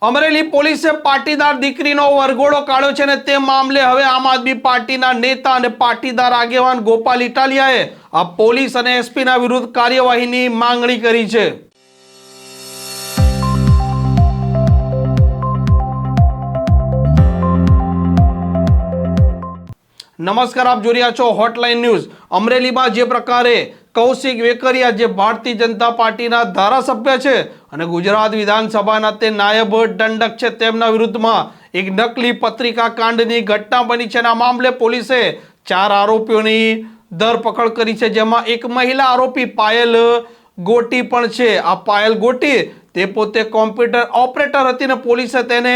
અમરેલી પોલીસે પાટીદાર દીકરીનો વરઘોડો કાઢ્યો છે અને તે મામલે હવે આમ આદમી પાર્ટીના નેતા અને પાટીદાર આગેવાન ગોપાલ ઇટાલિયાએ આ પોલીસ અને એસપીના વિરુદ્ધ કાર્યવાહીની માંગણી કરી છે। નમસ્કાર, આપ જોઈ રહ્યા છો હોટલાઇન ન્યૂઝ। અમરેલીમાં જે પ્રકારે કૌશિક વેકરિયા જે ભારતીય જનતા પાર્ટીના ધારાસભ્ય છે અને ગુજરાત વિધાનસભાના તે નાયબ દંડક છે, તેમના વિરુદ્ધમાં એક નકલી પત્રિકા કાંડની ઘટના બની છે અને આ મામલે પોલીસે 4 આરોપીઓની ધરપકડ કરી છે, જેમાં એક મહિલા આરોપી પાયલ ગોટી પણ છે। આ પાયલ ગોટી તે પોતે કોમ્પ્યુટર ઓપરેટર હતી અને પોલીસે તેને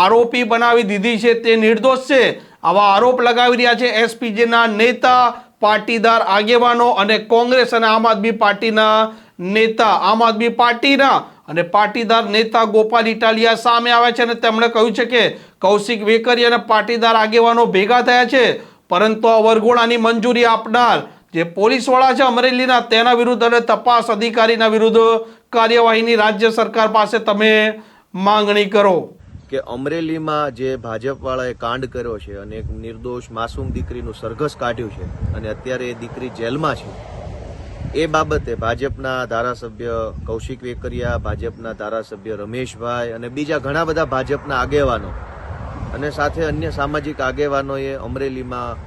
આરોપી બનાવી દીધી છે। તે નિર્દોષ છે આવા આરોપ લગાવી રહ્યા છે એસપીજીના નેતા, પાટીદાર આગેવાનો અને કોંગ્રેસ અને આમ આદમી પાર્ટીના નેતા। આમ આદમી પાર્ટીના અને પાટીદાર નેતા ગોપાલ ઇટાલિયા સામે આવ્યા છે અને તેમણે કહ્યું છે કે કૌશિક વેકરિયા અને પાટીદાર આગેવાનો ભેગા થયા છે, પરંતુ આ વરઘોડાની મંજૂરી આપનાર જે પોલીસવાળા છે અમરેલીના, તેના વિરુદ્ધ અને તપાસ અધિકારીના વિરુદ્ધ કાર્યવાહીની રાજ્ય સરકાર પાસે તમે માંગણી કરો। કે અમરેલીમાં જે ભાજપવાળાએ કાંડ કર્યો છે અને એક નિર્દોષ માસૂમ દીકરીનું સરઘસ કાઢ્યું છે અને અત્યારે એ દીકરી જેલમાં છે, એ બાબતે ભાજપના ધારાસભ્ય કૌશિક વેકરિયા, ભાજપના ધારાસભ્ય રમેશભાઈ અને બીજા ઘણા બધા ભાજપના આગેવાનો અને સાથે અન્ય સામાજિક આગેવાનોએ અમરેલીમાં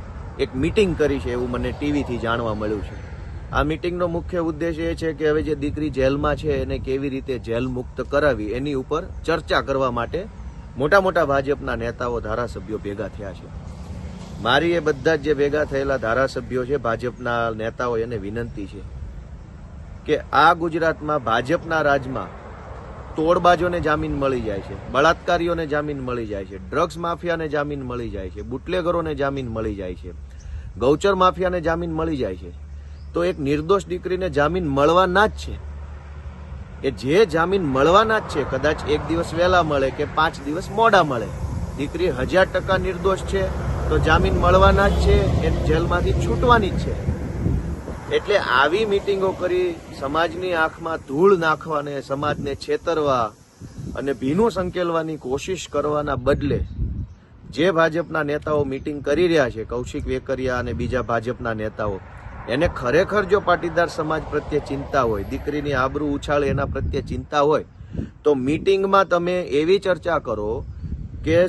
એક મીટિંગ કરી છે એવું મને ટીવીથી જાણવા મળ્યું છે। આ મીટિંગનો મુખ્ય ઉદ્દેશ એ છે કે હવે જે દીકરી જેલમાં છે એને કેવી રીતે જેલ મુક્ત કરાવી એની ઉપર ચર્ચા કરવા માટે મોટા મોટા ભાજપના નેતાઓ, ધારાસભ્યો ભેગા થયા છે। મારી એ બધા જ જે ભેગા થયેલા ધારાસભ્યો છે, ભાજપના નેતાઓ, એને વિનંતી છે કે આ ગુજરાતમાં ભાજપના રાજમાં તોડબાજોને જામીન મળી જાય છે, બળાત્કારીઓને જામીન મળી જાય છે, ડ્રગ્સ માફિયાને જામીન મળી જાય છે, બુટલેગરોને જામીન મળી જાય છે, ગૌચર માફિયાને જામીન મળી જાય છે, તો એક નિર્દોષ દીકરીને જામીન મળવાના જ છે। એ જે જામીન મળવાના જ છે, કદાચ 1 દિવસ વહેલા મળે કે 5 દિવસ મોડા મળે, દીકરી 1000% નિર્દોષ છે તો જામીન મળવાના જ છે, એ જેલમાંથી છૂટવાની જ છે। એટલે આવી મિટિંગો કરી સમાજની આંખમાં ધૂળ નાખવાને, સમાજને છેતરવા અને ભીનું સંકેલવાની કોશિશ કરવાના બદલે જે ભાજપના નેતાઓ મિટિંગ કરી રહ્યા છે, કૌશિક વેકરિયા અને બીજા ભાજપના નેતાઓ, એને ખરેખર જો પાટીદાર સમાજ પ્રત્યે ચિંતા હોય, દીકરીની આબરૂ ઉછાળે એના પ્રત્યે ચિંતા હોય, તો મીટિંગમાં તમે એવી ચર્ચા કરો કે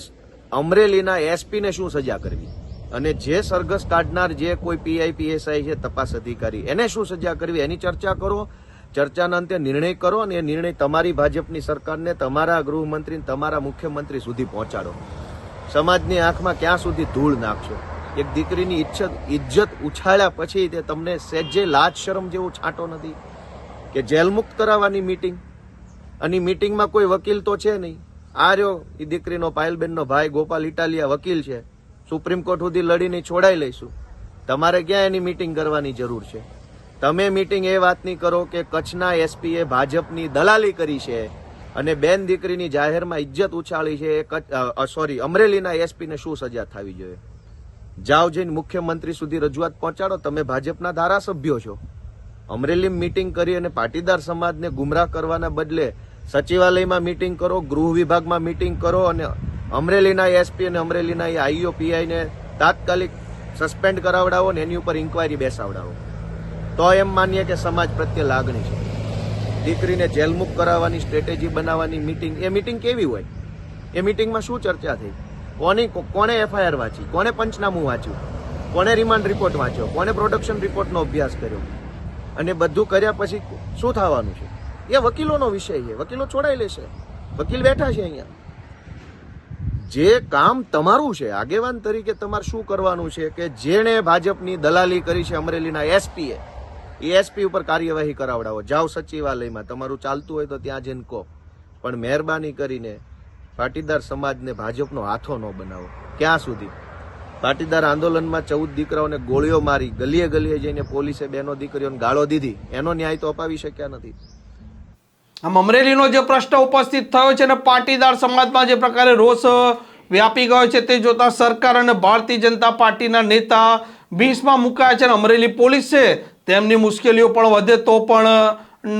અમરેલીના એસપીને શું સજા કરવી અને જે સરઘસ કાઢનાર જે કોઈ પીઆઈ પીએસઆઈ છે, તપાસ અધિકારી, એને શું સજા કરવી એની ચર્ચા કરો। ચર્ચાના અંતે નિર્ણય કરો અને એ નિર્ણય તમારી ભાજપની સરકારને, તમારા ગૃહમંત્રી, તમારા મુખ્યમંત્રી સુધી પહોંચાડો। સમાજની આંખમાં ક્યાં સુધી ધૂળ નાખશો? એક દીકરીની ઇજ્જત ઉછાળ્યા પછી તે તમને સહેજે લાજ શરમ જેવું છાંટો નથી કે જેલ મુક્ત કરાવવાની મીટિંગ, અને મીટિંગમાં કોઈ વકીલ તો છે નહીં। આ રહ્યો એ દીકરીનો, પાયલબેનનો ભાઈ ગોપાલ ઇટાલિયા વકીલ છે, સુપ્રીમ કોર્ટ સુધી લડીને છોડાઈ લઈશું। તમારે ક્યાં એની મીટિંગ કરવાની જરૂર છે? તમે મીટિંગ એ વાતની કરો કે કચ્છના એસપીએ ભાજપની દલાલી કરી છે અને બેન દીકરીની જાહેરમાં ઇજ્જત ઉછાળી છે, અમરેલીના એસપીને શું સજા થવી જોઈએ? જાઓ, જઈને મુખ્યમંત્રી સુધી રજૂઆત પહોંચાડો। તમે ભાજપના ધારાસભ્યો છો। અમરેલી મીટિંગ કરી અને પાટીદાર સમાજને ગુમરાહ કરવાના બદલે સચિવાલયમાં મીટિંગ કરો, ગૃહ વિભાગમાં મીટિંગ કરો અને અમરેલીના એસપી અને અમરેલીના આઈઓ પીઆઈને તાત્કાલિક સસ્પેન્ડ કરાવડાવો ને એની ઉપર ઇન્કવાયરી બેસાવડાવો, તો એમ માનીએ કે સમાજ પ્રત્યે લાગણી છે। દીકરીને જેલમુક્ત કરાવવાની સ્ટ્રેટેજી બનાવવાની મીટિંગ, એ મીટિંગ કેવી હોય? એ મીટિંગમાં શું ચર્ચા થઈ? કોણે એફઆઈઆર વાંચી? કોણે પંચનામું વાંચ્યું? કોણે રિમાન્ડ રિપોર્ટ વાંચ્યો? કોણે પ્રોડક્શન રિપોર્ટનો અભ્યાસ કર્યો? અને બધું કર્યા પછી શું થવાનું છે? એ વકીલોનો વિષય છે, વકીલો છોડાઈ લેશે, વકીલ બેઠા છે અહીંયા। જે કામ તમારું છે આગેવાન તરીકે, તમારે શું કરવાનું છે કે જેણે ભાજપની દલાલી કરી છે અમરેલીના એસપીએ, એ એસપી ઉપર કાર્યવાહી કરાવડાવો। જાઓ સચિવાલયમાં, તમારું ચાલતું હોય તો ત્યાં જઈને કહો, પણ મહેરબાની કરીને પાટીદાર સમાજને ભાજપનો હાથો ન બનાવો। ક્યાં સુધી? પાટીદાર આંદોલનમાં 14 દીકરાઓને ગોળીઓ મારી, ગલીએ ગલીએ જઈને પોલીસે બહેનો દીકરીઓને ગાળો દીધી, એનો ન્યાય તો અપાવી શક્યા નથી। આમ અમરેલીનો જે પ્રશ્ન ઉપસ્થિત થયો છે અને પાટીદાર સમાજમાં જે પ્રકારે રોષ વ્યાપી ગયો છે, તે જોતા સરકાર અને ભારતીય જનતા પાર્ટીના નેતા ભીંસમાં મુકાયા છે અને અમરેલી પોલીસ છે તેમની મુશ્કેલીઓ પણ વધે તો પણ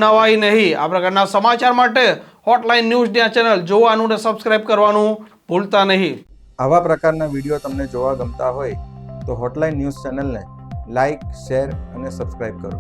નવાઈ નહીં। આ પ્રકારના સમાચાર માટે હોટલાઇન ન્યૂઝની આ ચેનલ જોવાનું ને સબસ્ક્રાઇબ કરવાનું ભૂલતા નહીં. આવા પ્રકારના વિડીયો તમને જોવા ગમતા હોય તો હોટલાઇન ન્યૂઝ ચેનલને લાઇક, શેર અને સબસ્ક્રાઇબ કરો.